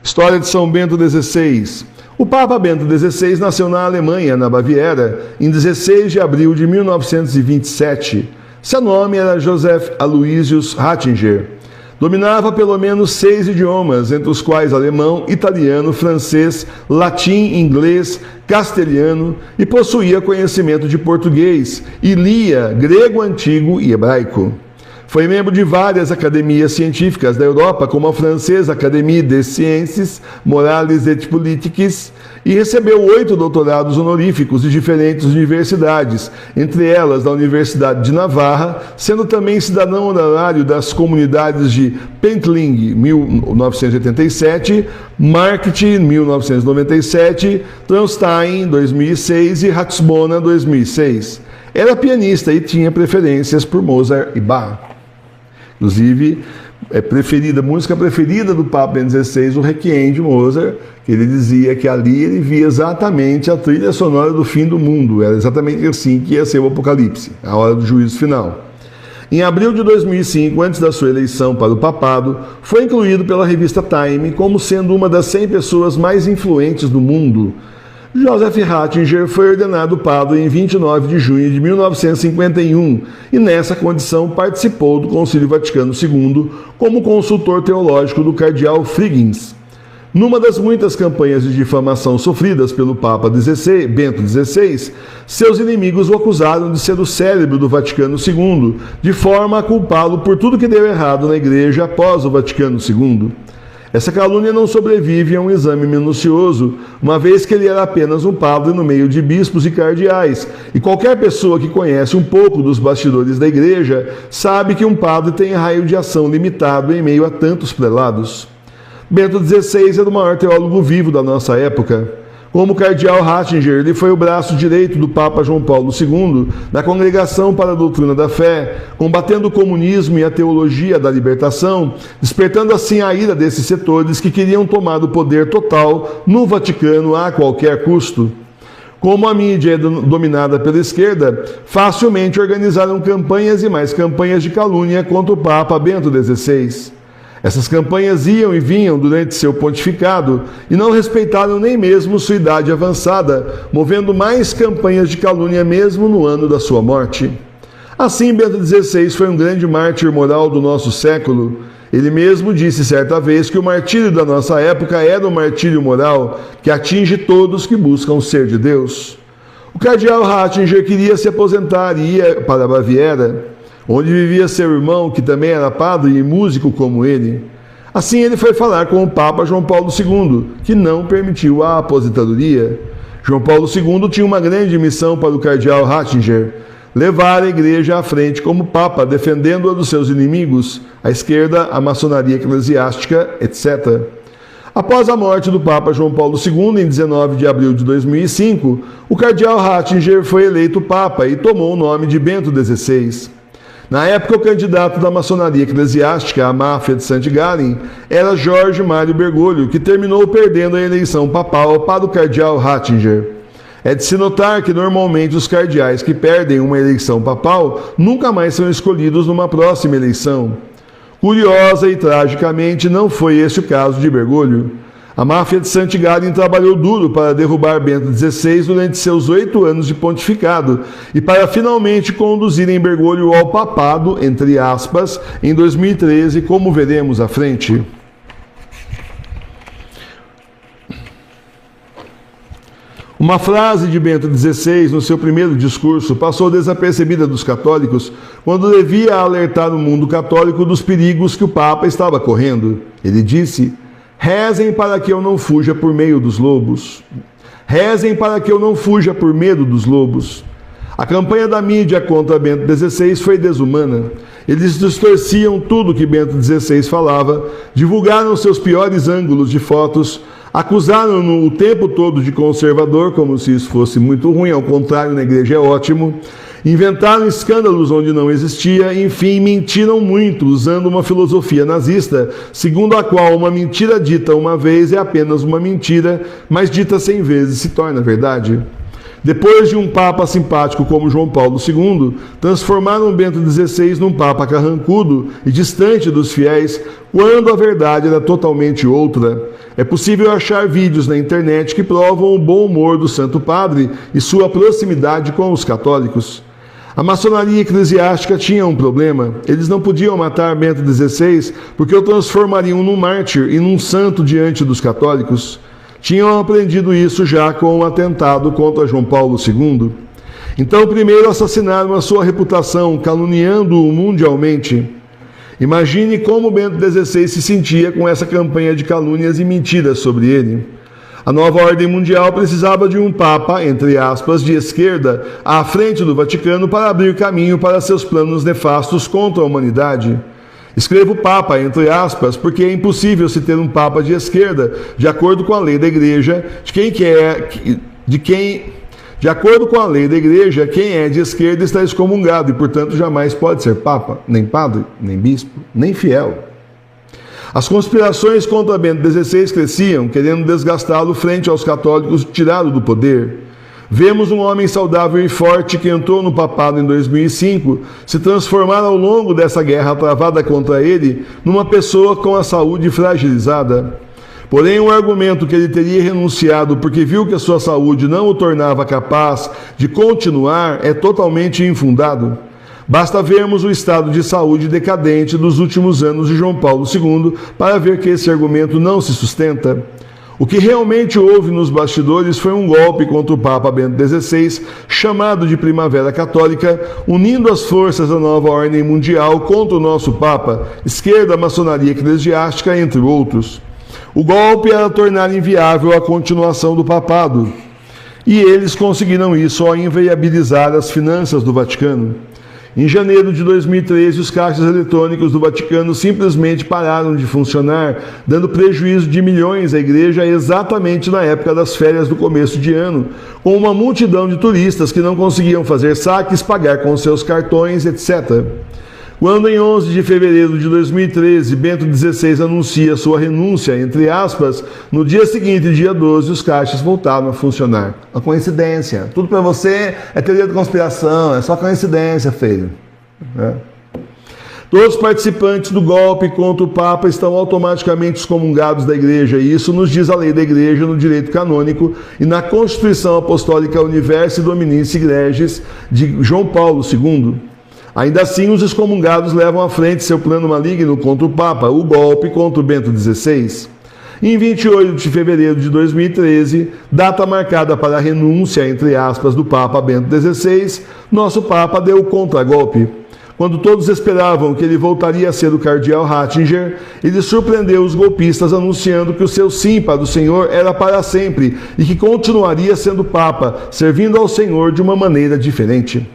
História de São Bento XVI. O Papa Bento XVI nasceu na Alemanha, na Baviera, em 16 de abril de 1927. Seu nome era Joseph Aloysius Ratzinger. Dominava pelo menos 6 idiomas, entre os quais alemão, italiano, francês, latim, inglês, castelhano, e possuía conhecimento de português, e lia grego antigo e hebraico. Foi membro de várias academias científicas da Europa, como a francesa Académie des Sciences Morales et Politiques, e recebeu 8 doutorados honoríficos de diferentes universidades, entre elas da Universidade de Navarra, sendo também cidadão honorário das comunidades de Pentling, 1987, Markt, 1997, Traunstein, 2006 e Ratisbona, 2006. Era pianista e tinha preferências por Mozart e Bach. Inclusive, a música preferida do Papa Bento XVI, o Requiem de Mozart, que ele dizia que ali ele via exatamente a trilha sonora do fim do mundo. Era exatamente assim que ia ser o Apocalipse, a hora do juízo final. Em abril de 2005, antes da sua eleição para o papado, foi incluído pela revista Time como sendo uma das 100 pessoas mais influentes do mundo. Joseph Ratzinger foi ordenado padre em 29 de junho de 1951 e, nessa condição, participou do Concílio Vaticano II como consultor teológico do cardeal Friggins. Numa das muitas campanhas de difamação sofridas pelo Papa Bento XVI, seus inimigos o acusaram de ser o cérebro do Vaticano II, de forma a culpá-lo por tudo que deu errado na Igreja após o Vaticano II. Essa calúnia não sobrevive a um exame minucioso, uma vez que ele era apenas um padre no meio de bispos e cardeais, e qualquer pessoa que conhece um pouco dos bastidores da Igreja sabe que um padre tem raio de ação limitado em meio a tantos prelados. Bento XVI era o maior teólogo vivo da nossa época. Como cardeal Ratzinger, ele foi o braço direito do Papa João Paulo II na Congregação para a Doutrina da Fé, combatendo o comunismo e a teologia da libertação, despertando assim a ira desses setores que queriam tomar o poder total no Vaticano a qualquer custo. Como a mídia é dominada pela esquerda, facilmente organizaram campanhas e mais campanhas de calúnia contra o Papa Bento XVI. Essas campanhas iam e vinham durante seu pontificado e não respeitaram nem mesmo sua idade avançada, movendo mais campanhas de calúnia mesmo no ano da sua morte. Assim, Bento XVI foi um grande mártir moral do nosso século. Ele mesmo disse certa vez que o martírio da nossa época era o martírio moral que atinge todos que buscam ser de Deus. O cardeal Ratzinger queria se aposentar e ia para a Baviera, onde vivia seu irmão, que também era padre e músico como ele. Assim ele foi falar com o Papa João Paulo II, que não permitiu a aposentadoria. João Paulo II tinha uma grande missão para o cardeal Ratzinger: levar a Igreja à frente como Papa, defendendo-a dos seus inimigos, a esquerda, a maçonaria eclesiástica, etc. Após a morte do Papa João Paulo II, em 19 de abril de 2005, o cardeal Ratzinger foi eleito Papa e tomou o nome de Bento XVI. Na época, o candidato da maçonaria eclesiástica, a máfia de St. Gallen, era Jorge Mário Bergoglio, que terminou perdendo a eleição papal para o cardeal Ratzinger. É de se notar que normalmente os cardeais que perdem uma eleição papal nunca mais são escolhidos numa próxima eleição. Curiosa e tragicamente, não foi esse o caso de Bergoglio. A máfia de St. Gallen trabalhou duro para derrubar Bento XVI durante seus 8 anos de pontificado e para finalmente conduzirem Bergoglio ao papado, entre aspas, em 2013, como veremos à frente. Uma frase de Bento XVI no seu primeiro discurso passou desapercebida dos católicos quando devia alertar o mundo católico dos perigos que o Papa estava correndo. Ele disse: rezem para que eu não fuja por meio dos lobos. Rezem para que eu não fuja por medo dos lobos. A campanha da mídia contra Bento XVI foi desumana. Eles distorciam tudo que Bento XVI falava, divulgaram seus piores ângulos de fotos, acusaram-no o tempo todo de conservador, como se isso fosse muito ruim, ao contrário, na igreja é ótimo. Inventaram escândalos onde não existia, enfim, mentiram muito, usando uma filosofia nazista, segundo a qual uma mentira dita uma vez é apenas uma mentira, mas dita 100 vezes se torna verdade. Depois de um papa simpático como João Paulo II, transformaram Bento XVI num papa carrancudo e distante dos fiéis, quando a verdade era totalmente outra. É possível achar vídeos na internet que provam o bom humor do Santo Padre e sua proximidade com os católicos. A maçonaria eclesiástica tinha um problema. Eles não podiam matar Bento XVI porque o transformariam num mártir e num santo diante dos católicos. Tinham aprendido isso já com o atentado contra João Paulo II. Então, primeiro assassinaram a sua reputação, caluniando-o mundialmente. Imagine como Bento XVI se sentia com essa campanha de calúnias e mentiras sobre ele. A nova ordem mundial precisava de um papa, entre aspas, de esquerda, à frente do Vaticano para abrir caminho para seus planos nefastos contra a humanidade. Escrevo papa, entre aspas, porque é impossível se ter um papa de esquerda, de acordo com a lei da igreja, de acordo com a lei da igreja, quem é de esquerda está excomungado e, portanto, jamais pode ser papa, nem padre, nem bispo, nem fiel. As conspirações contra Bento XVI cresciam, querendo desgastá-lo frente aos católicos tirados do poder. Vemos um homem saudável e forte que entrou no papado em 2005 se transformar ao longo dessa guerra travada contra ele numa pessoa com a saúde fragilizada. Porém, o argumento que ele teria renunciado porque viu que a sua saúde não o tornava capaz de continuar é totalmente infundado. Basta vermos o estado de saúde decadente dos últimos anos de João Paulo II para ver que esse argumento não se sustenta. O que realmente houve nos bastidores foi um golpe contra o Papa Bento XVI, chamado de Primavera Católica, unindo as forças da nova ordem mundial contra o nosso Papa, esquerda, maçonaria eclesiástica, entre outros. O golpe era tornar inviável a continuação do papado, e eles conseguiram isso ao inviabilizar as finanças do Vaticano. Em janeiro de 2013, os caixas eletrônicos do Vaticano simplesmente pararam de funcionar, dando prejuízo de milhões à igreja exatamente na época das férias do começo de ano, com uma multidão de turistas que não conseguiam fazer saques, pagar com seus cartões, etc. Quando, em 11 de fevereiro de 2013, Bento XVI anuncia sua renúncia, entre aspas, no dia seguinte, dia 12, os caixas voltaram a funcionar. Uma coincidência. Tudo para você é teoria da conspiração, é só coincidência, filho. Todos os participantes do golpe contra o Papa estão automaticamente excomungados da Igreja, e isso nos diz a lei da Igreja no direito canônico e na Constituição Apostólica Universi Dominici Gregis de João Paulo II. Ainda assim, os excomungados levam à frente seu plano maligno contra o Papa, o golpe contra o Bento XVI. Em 28 de fevereiro de 2013, data marcada para a renúncia, entre aspas, do Papa Bento XVI, nosso Papa deu o contragolpe. Quando todos esperavam que ele voltaria a ser o cardeal Ratzinger, ele surpreendeu os golpistas anunciando que o seu sim para o Senhor era para sempre e que continuaria sendo Papa, servindo ao Senhor de uma maneira diferente.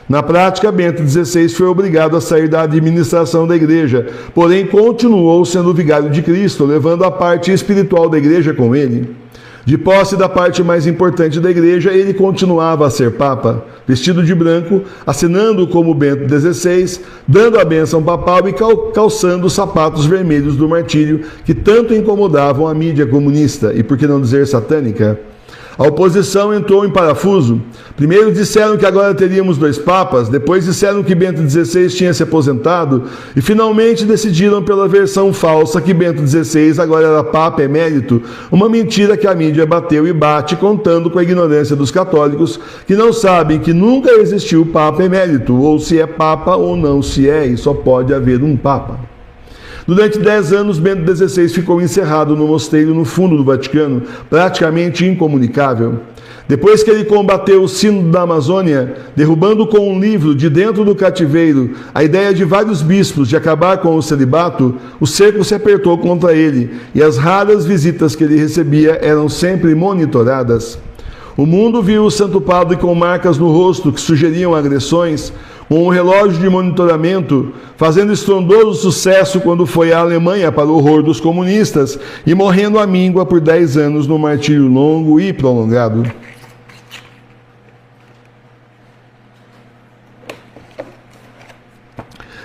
Na prática, Bento XVI foi obrigado a sair da administração da igreja, porém continuou sendo vigário de Cristo, levando a parte espiritual da igreja com ele. De posse da parte mais importante da igreja, ele continuava a ser Papa, vestido de branco, assinando como Bento XVI, dando a bênção papal e calçando os sapatos vermelhos do martírio que tanto incomodavam a mídia comunista e, por que não dizer, satânica. A oposição entrou em parafuso. Primeiro disseram que agora teríamos 2 papas, depois disseram que Bento XVI tinha se aposentado e finalmente decidiram pela versão falsa que Bento XVI agora era Papa emérito, uma mentira que a mídia bateu e bate, contando com a ignorância dos católicos que não sabem que nunca existiu Papa emérito, ou se é Papa ou não se é, e só pode haver um Papa. Durante 10 anos, Bento XVI ficou encerrado no mosteiro no fundo do Vaticano, praticamente incomunicável. Depois que ele combateu o Sínodo da Amazônia, derrubando com um livro de dentro do cativeiro a ideia de vários bispos de acabar com o celibato, o cerco se apertou contra ele e as raras visitas que ele recebia eram sempre monitoradas. O mundo viu o Santo Padre com marcas no rosto que sugeriam agressões, com um relógio de monitoramento, fazendo estrondoso sucesso quando foi à Alemanha para o horror dos comunistas e morrendo à míngua por 10 anos no martírio longo e prolongado.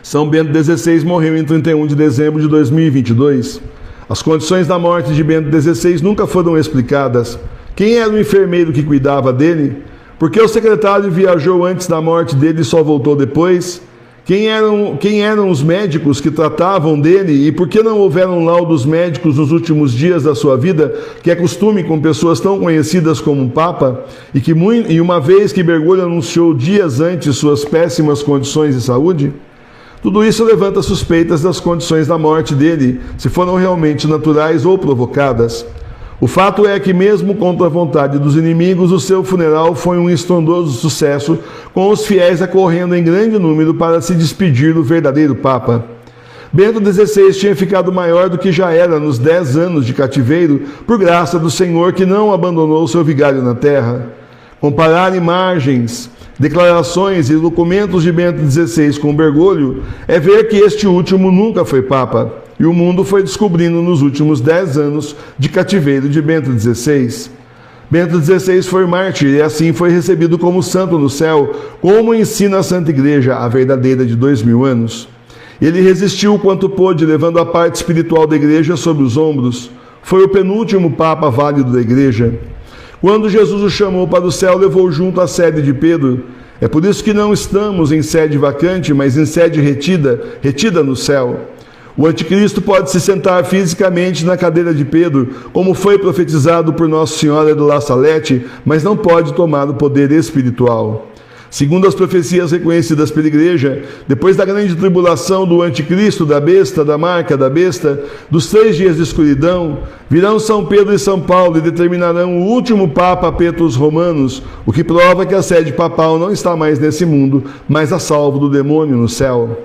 São Bento XVI morreu em 31 de dezembro de 2022. As condições da morte de Bento XVI nunca foram explicadas. Quem era o enfermeiro que cuidava dele? Por que o secretário viajou antes da morte dele e só voltou depois? Quem eram os médicos que tratavam dele e por que não houveram laudos médicos nos últimos dias da sua vida, que é costume com pessoas tão conhecidas como um Papa, e uma vez que Bergoglio anunciou dias antes suas péssimas condições de saúde? Tudo isso levanta suspeitas das condições da morte dele, se foram realmente naturais ou provocadas. O fato é que, mesmo contra a vontade dos inimigos, o seu funeral foi um estrondoso sucesso, com os fiéis acorrendo em grande número para se despedir do verdadeiro Papa. Bento XVI tinha ficado maior do que já era nos 10 anos de cativeiro, por graça do Senhor que não abandonou seu vigário na terra. Comparar imagens, declarações e documentos de Bento XVI com Bergoglio é ver que este último nunca foi Papa. E o mundo foi descobrindo nos últimos 10 anos de cativeiro de Bento XVI. Bento XVI foi mártir e assim foi recebido como santo no céu, como ensina a Santa Igreja, a verdadeira de 2000 anos. Ele resistiu o quanto pôde, levando a parte espiritual da Igreja sobre os ombros. Foi o penúltimo Papa válido da Igreja. Quando Jesus o chamou para o céu, levou junto a sede de Pedro. É por isso que não estamos em sede vacante, mas em sede retida no céu. O anticristo pode se sentar fisicamente na cadeira de Pedro, como foi profetizado por Nossa Senhora do La Salette, mas não pode tomar o poder espiritual. Segundo as profecias reconhecidas pela Igreja, depois da grande tribulação do anticristo, da besta, da marca da besta, dos 3 dias de escuridão, virão São Pedro e São Paulo e determinarão o último Papa Petrus Romanos, o que prova que a sede papal não está mais nesse mundo, mas a salvo do demônio no céu.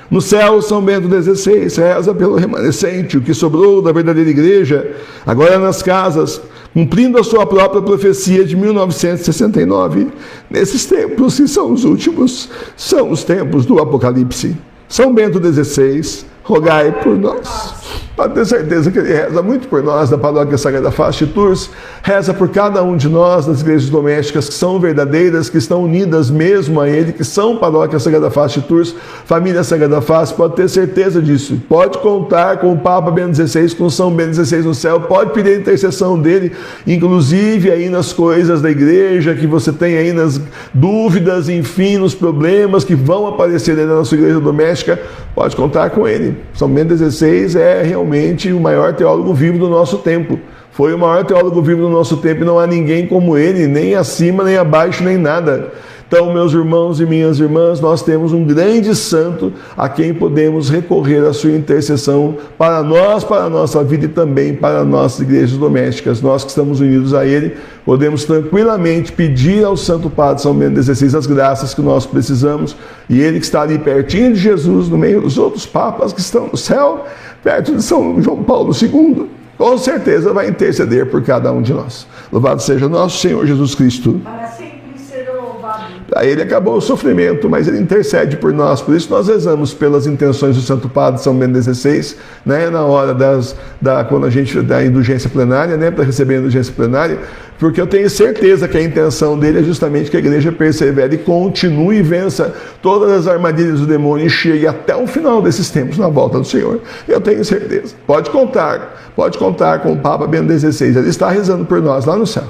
No céu, São Bento XVI reza pelo remanescente, o que sobrou da verdadeira Igreja, agora nas casas, cumprindo a sua própria profecia de 1969. Nesses tempos, que são os últimos, são os tempos do Apocalipse. São Bento XVI, rogai por nós. Pode ter certeza que ele reza muito por nós, da Paróquia Sagrada Face de Tours, reza por cada um de nós, das igrejas domésticas que são verdadeiras, que estão unidas mesmo a ele, que são Paróquia Sagrada Face de Tours, Família Sagrada Face, pode ter certeza disso. Pode contar com o Papa Bento XVI, com São Bento XVI no céu, pode pedir a intercessão dele, inclusive aí nas coisas da igreja, que você tem aí nas dúvidas, enfim, nos problemas que vão aparecer aí na sua igreja doméstica, pode contar com ele. São Bento XVI é realmente o maior teólogo vivo do nosso tempo. Foi o maior teólogo vivo do nosso tempo e não há ninguém como ele, nem acima, nem abaixo, nem nada. Então, meus irmãos e minhas irmãs, nós temos um grande santo a quem podemos recorrer à sua intercessão para nós, para a nossa vida e também para nossas igrejas domésticas. Nós que estamos unidos a ele, podemos tranquilamente pedir ao Santo Padre São Bento XVI as graças que nós precisamos, e ele que está ali pertinho de Jesus, no meio dos outros papas que estão no céu, perto de São João Paulo II, com certeza vai interceder por cada um de nós. Louvado seja nosso Senhor Jesus Cristo. A ele acabou o sofrimento, mas ele intercede por nós. Por isso nós rezamos pelas intenções do Santo Padre São Bento XVI, né, na hora quando a gente dá a indulgência plenária, né, para receber a indulgência plenária, porque eu tenho certeza que a intenção dele é justamente que a igreja persevere e continue e vença todas as armadilhas do demônio e chegue até o final desses tempos na volta do Senhor. Eu tenho certeza. Pode contar com o Papa Bento XVI. Ele está rezando por nós lá no céu.